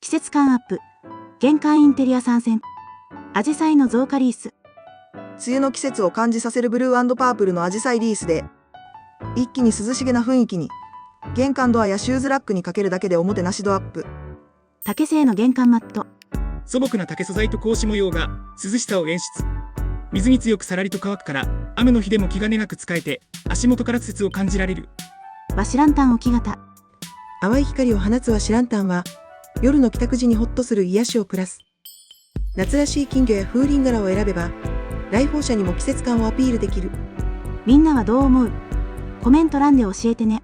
季節感アップ。玄関インテリア参戦。アジサイの増加リース。梅雨の季節を感じさせるブルー&パープルのアジサイリースで、一気に涼しげな雰囲気に。玄関ドアやシューズラックにかけるだけでおもてなし度アップ。竹製の玄関マット。素朴な竹素材と格子模様が涼しさを演出。水に強くさらりと乾くから雨の日でも気兼ねなく使えて足元から季節を感じられる。和紙ランタン置き型。淡い光を放つ和紙ランタンは夜の帰宅時にホッとする癒しをプラス。夏らしい金魚や風鈴柄を選べば来訪者にも季節感をアピールできる。みんなはどう思う？コメント欄で教えてね。